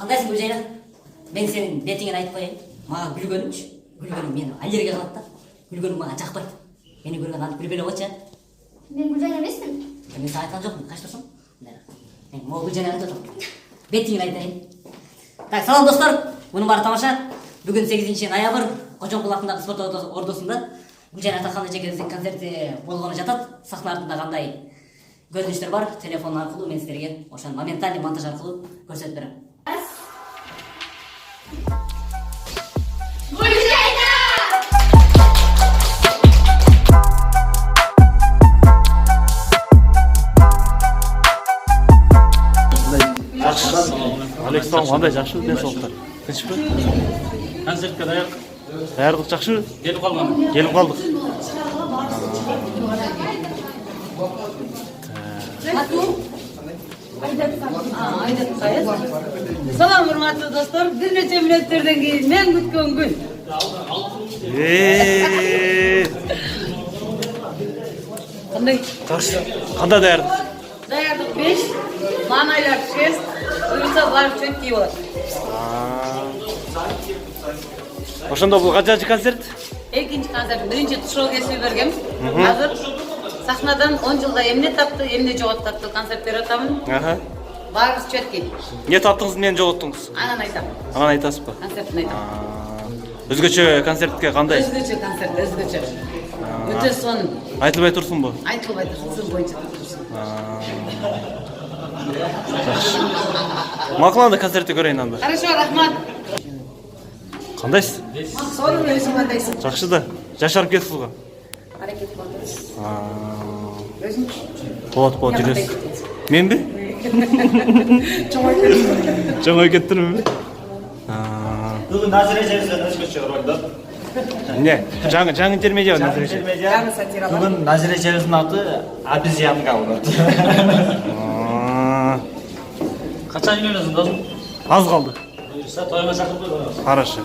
Кандайсың Гүлжайна? Мен сенин бетиңен айтып коеюн. Мага күлгөнүңчү. Күлгөнүң мени аллергия кылат да. Күлгөнүң мага жакпайт. Мени көргөн аны күлбөй эле койчу. Мен Гүлжайна эмесмин. Мен сага айткан жокмун. Качта турсуң? Мен могу Гүлжайна айтып атам. Бетиңен айтайын. Так, салам достор. Мунун баары тамаша. Бүгүн 8-ноябрь Кочоңкул атындагы спорт ордосунда Гүлжайна Атаханова эжекебиздин концерти болгону жатат. Сахна артында кандай көрүнүштөр бар? Телефон аркылуу мен силерге ошону моментальный монтаж аркылуу көрсөтүп берем. Александр, қандай жақсы денсаулықтар? Тыншпы? Концертке даяр. Даярдық жақсы? Келіп қалған. Келіп қалдық. Салам, урматтуу достор. Бир нече мүнөттөрдөн кийин мен күткөн күн. Кандай? Жақсы. Қандай даярдық? Даярдык 5, маанайлар 6, буюрса бар чөткей болот. Ошондо бул качанчы концерт? Экинчи концерт, биринчи тушоо кесип бергем. Азыр сахнадан 10 жылда эмне тапты, эмне жоготту концерт берип атамын. Баарыбыз чөткей. Не таптыңыз, мени жоготтуңуз? Анан айтам. Анан айтасызбы? Концертин айтам. Өзгөчө концертке кандай? Өзгөчө концерт, өзгөчө. Өтө сонун. Айтылбай турсунбу? Айтылбай турсун, боюнча турсун. Макуланды концертти көрөйүн анда. Хорошо, рахмат. Кандайсыз? Сонун, өзүң кандайсың? Жакшы да. Жашарып кетипсиз го. Аракет кылабыз. Өзүң? Болот, жүрөсүз. Менби? Чоңой кеттирмби? Бүгін Назира эжебизден өзгөчө ролдо. Не? Жаңы интермедиа Назира эже. Жаңы сатира. Бүгін Назира эжебиздин аты обезьянка болот. Качан үйленесиң досум? Аз калды. Буюрса тойга чакырып коебуз. Хорошо.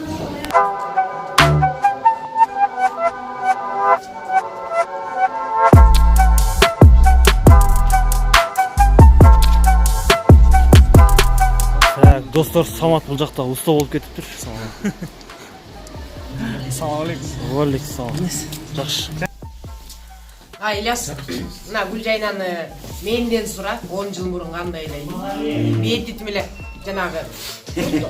Достор, Самат бул жакта уста болуп кетиптир. Салам алейкум. Валейкум салам. Жакшы. Ильяс, мына Гүлжайнаны менден сура, 10 жыл мурун кандай эле. Бетитим эле жанагы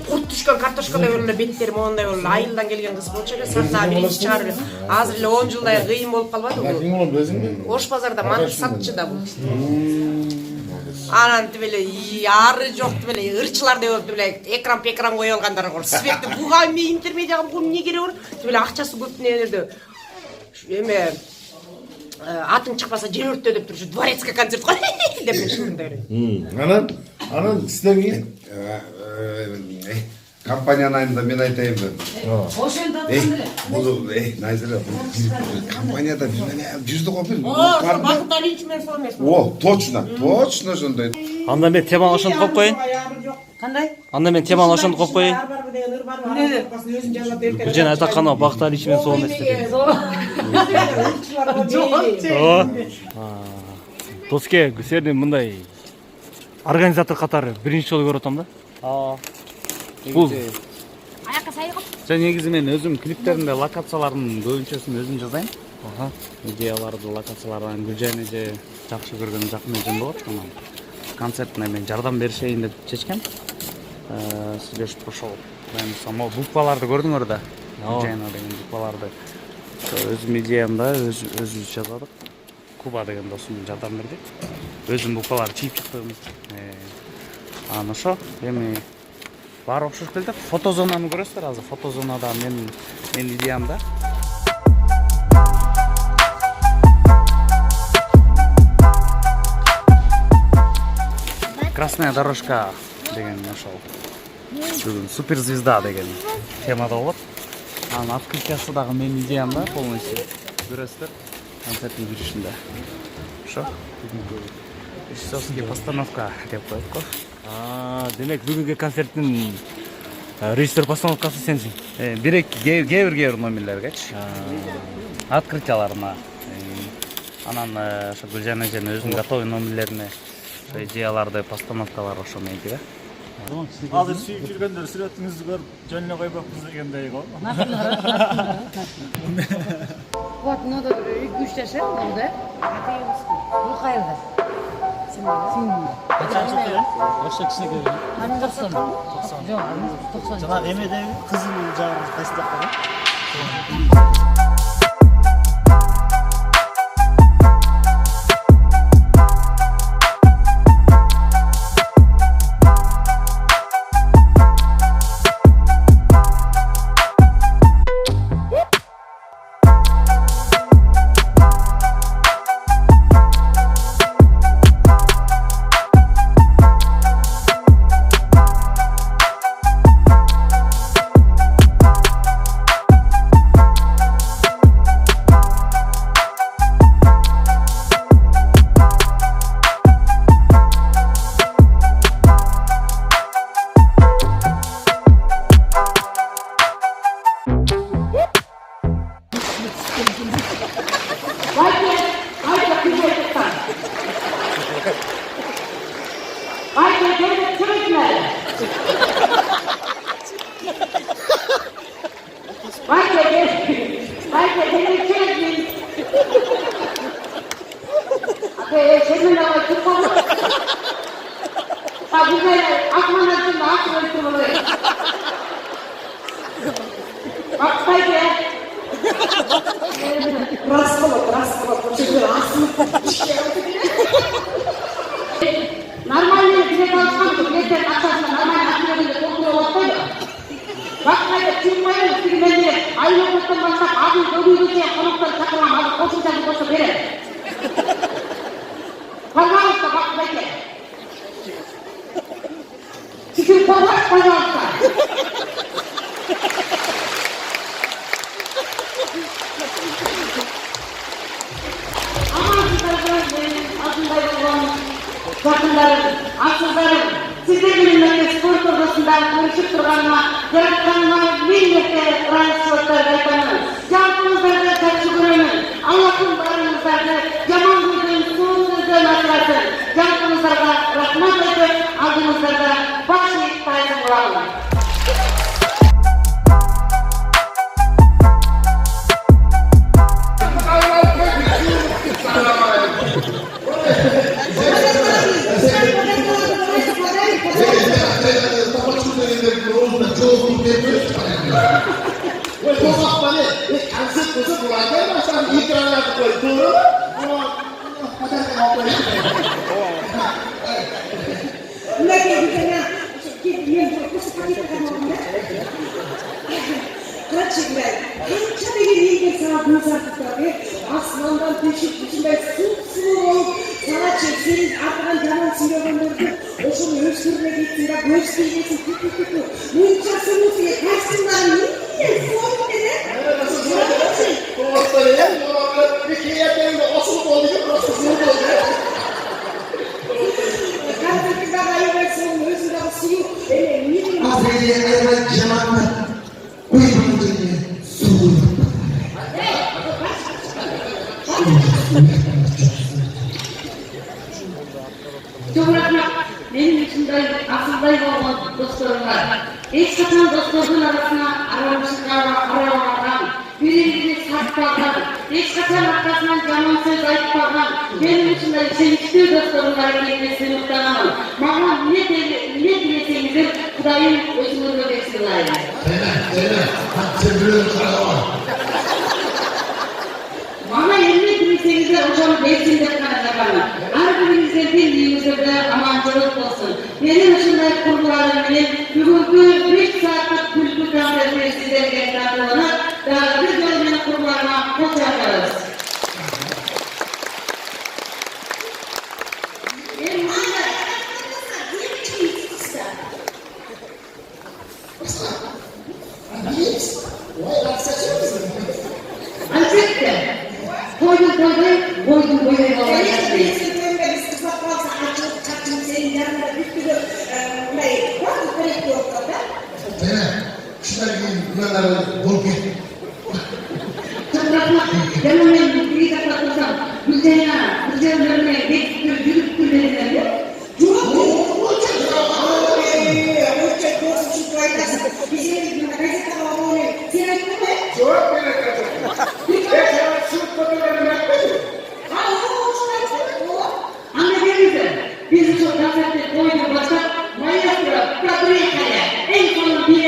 курт түшкөн картошкадай болуп эле беттери моундай болуп айылдан келген кыз болчу эле, сахнага бириз чыгарып эле. Азыр эле 10 жылдай кыйын болуп калбады бул. Ош базарда мантык сатчы да бул. Анан тип эле ары жок тип эле ырчылардай болуп тип эле экран кое алгандар бар. Светти буга мен интермедиага бул эмне кереги бар? Тип эле акчасы көп нелерди. Эме атың чыкпаса жер өрттө деп турушу дворецкий концерт кой деп мен шынында эле. Анан сизден кийин компанияны айында мен айтайынбы. Ошондо Бул Назира компанияда биз менен жүздү коп. Бакыт Алиевич менен сол эмес. Точно ошондой. Анда мен теманы ошондо коюп коеюн. Кандай? Анда мен теманы ошондо коюп коюн. Барбы деген ыр барбы? Өзүн жазып берип. Гүлжайна Атаханова Бакыт Алиевич менен сол эмес деп. Доске, сени мындай организатор катары биринчи жолу көрүп атам да. Бул Жана негизи мен өзүм клиптеримде локациялардын көбүнчөсүн өзүм жазайм. Идеяларды, локациялардан Гүлжайна эже жакшы көргөн жакын эжем болот. Анан концертине мен жардам беришейин деп чечкем. Сиздер прошел. Мен само букваларды көрдүңөр да. Гүлжайна деген букваларды өзүм идеямда өзүбүз жаздык. Куба деген досум жардам берди. Өзүм букваларды чийип чыктым. Анан ошо эми баары окшош келди. Фотозонаны көрөсүздөр азыр. Фотозонада мен идеямда. Красная дорожка деген ошол. Бүгүн суперзвезда деген темада болот. Анын открытиясы дагы менин идеямда полностью көрөсүздөр концерттин жүрүшүндө. Ошо бүгүнкү режиссерский постановка деп коет го. Демек бүгүнкү концерттин режиссер постановкасы сенсиң. Кээ-бир номерлергечи. Открытияларына. Анан ошо Гүлжайна эженин өзүнүн готовый номерлерине идеяларды, постановкалар ошо меники да. Азыр сүйүп жүргөндөр сүрөтүңүздү көрүп жөнүнө койбокпуз дегендей го. Вот, надо 2-3 жашар болду. Бул кайда? Качанчы келе? Ошо кичинекей. Анын 90. Жок, 90. Жана эмедеги кызыл жагы кайсы жакта? Нормальный билет алышкан, билеттер акчасын нормальный акчаларды толтуруп атпайбы? Бакайда чыкпайбы, тигименде айыл өтөттөн баштап адыл көбүйгүчө коноктор чакырган, азыр кошумчасы болсо берет. Пожалуйста, Бакайда. Чекирип койгоч, пожалуйста. Алтындай болгон жақындарым, асылдарым, сіздер менен спорт ордасында көрүшүп турганыма, жаратканыма миллетте расчеттер айтамын. Жалпыңыздарды жакшы көрөмүн. Аллахым барыңыздарды жаман көздөн суу көздөн асырасын. Жалпыңыздарга рахмат айтып, алдыңыздарда баш ийип тайын кыламын. Asmandan peşip içinde sıvı olup sana çeksenin arkadan canan sinirlendirdi. O şunu öksürme gittiğinde göğüsleyeceksin tütü. Münçasını diye kaçsınlar niye? Soğuk dedi. Soğukta ya. Bir kıyafetinde asılıp olacak. Nasıl soğuk olacak? Kalbimde bayılmasın. Özüne suyu. Azriye ayıran cemaatler. Uyumun diye suyu. Çok rahmat, benim içimde asılday olan dostlarım var. Hiç kaçan dostlarımın arasına aralamadan, birini satmadan, hiç kaçan arkasından yaman söz ayıpmadan, benim içimde çeliştiği dostlarım var ekmesini muhtemelen. Bana ne dileseniz Kudayım özümüzü versinler. Sen biliyorsun sana. Bana elini dileseniz hocam versin de kanatlarına. Her birinizden dildiğimizde amancılık olsun. Benim dışında kurgularım benim bugünkü 3 saatlik kültür konserleri sizlere ekran olarak daha bir bölümün kurgularına hoş geldiniz. Elbette. Boydun boyun olmayacak. Jangan beri kata kosong. Berjaya, berjaya, Biz ошол концерттин тойду баштап, маэстро Кадырбек Кая, эң сонун